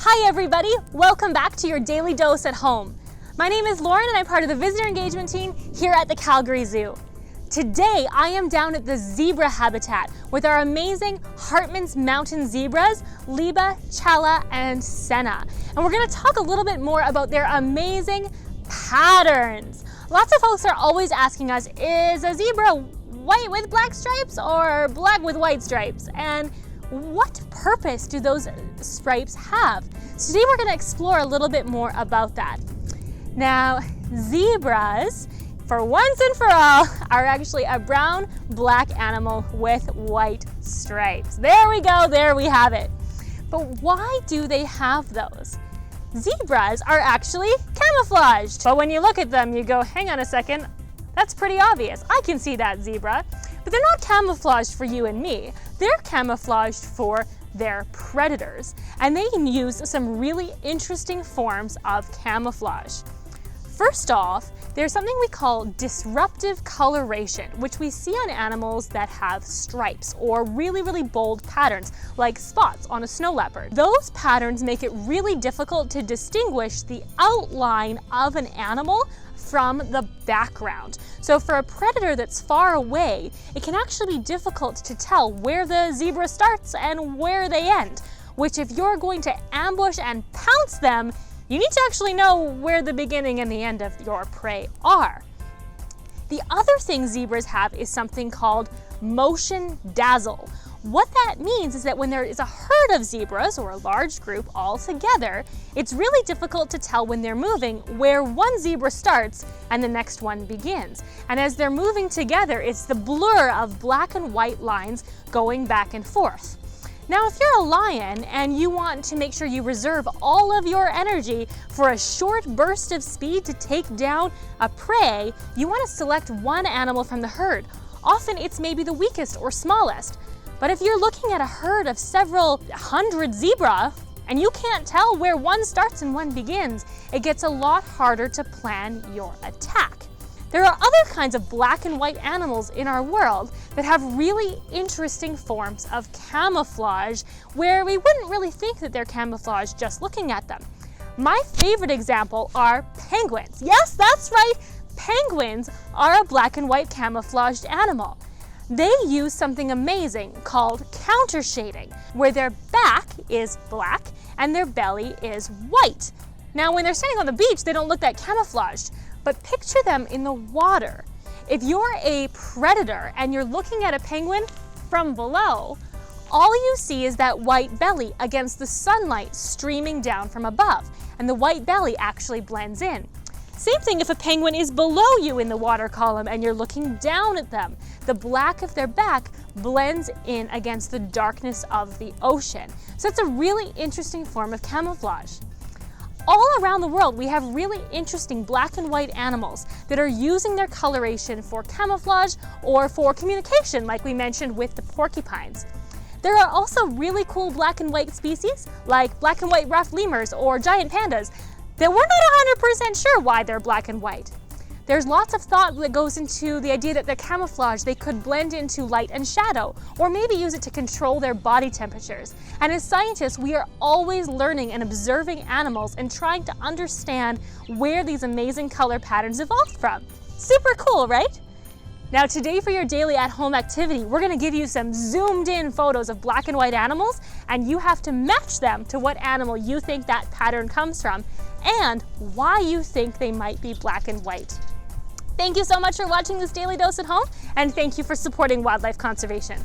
Hi everybody, welcome back to your Daily Dose at Home. My name is Lauren and I'm part of the visitor engagement team here at the Calgary Zoo. Today I am down at the zebra habitat with our amazing Hartman's Mountain zebras, Liba, Chella, and Senna. And we're going to talk a little bit more about their amazing patterns. Lots of folks are always asking us, is a zebra white with black stripes or black with white stripes? And what purpose do those stripes have? So today we're going to explore a little bit more about that. Now, zebras, for once and for all, are actually a brown-black animal with white stripes. There we go, there we have it. But why do they have those? Zebras are actually camouflaged. But when you look at them, you go, hang on a second, that's pretty obvious. I can see that zebra. But they're not camouflaged for you and me. They're camouflaged for their predators. And they can use some really interesting forms of camouflage. First off, there's something we call disruptive coloration, which we see on animals that have stripes or really bold patterns, like spots on a snow leopard. Those patterns make it really difficult to distinguish the outline of an animal from the background. So for a predator that's far away, it can actually be difficult to tell where the zebra starts and where they end, which if you're going to ambush and pounce them, you need to actually know where the beginning and the end of your prey are. The other thing zebras have is something called motion dazzle. What that means is that when there is a herd of zebras or a large group all together, it's really difficult to tell when they're moving where one zebra starts and the next one begins. And as they're moving together, it's the blur of black and white lines going back and forth. Now, if you're a lion and you want to make sure you reserve all of your energy for a short burst of speed to take down a prey, you want to select one animal from the herd. Often it's maybe the weakest or smallest. But if you're looking at a herd of several hundred zebra and you can't tell where one starts and one begins, it gets a lot harder to plan your attack. There are other kinds of black and white animals in our world that have really interesting forms of camouflage where we wouldn't really think that they're camouflaged just looking at them. My favorite example are penguins. Yes, that's right, penguins are a black and white camouflaged animal. They use something amazing called counter shading, where their back is black and their belly is white. Now, when they're standing on the beach, they don't look that camouflaged. But picture them in the water. If you're a predator and you're looking at a penguin from below, all you see is that white belly against the sunlight streaming down from above, and the white belly actually blends in. Same thing if a penguin is below you in the water column and you're looking down at them. The black of their back blends in against the darkness of the ocean. So it's a really interesting form of camouflage. All around the world, we have really interesting black and white animals that are using their coloration for camouflage or for communication, like we mentioned with the porcupines. There are also really cool black and white species, like black and white ruffed lemurs or giant pandas, that we're not 100% sure why they're black and white. There's lots of thought that goes into the idea that they're camouflage. They could blend into light and shadow, or maybe use it to control their body temperatures. And as scientists, we are always learning and observing animals and trying to understand where these amazing color patterns evolved from. Super cool, right? Now today for your daily at-home activity, we're going to give you some zoomed-in photos of black and white animals, and you have to match them to what animal you think that pattern comes from and why you think they might be black and white. Thank you so much for watching this Daily Dose at Home, and thank you for supporting wildlife conservation.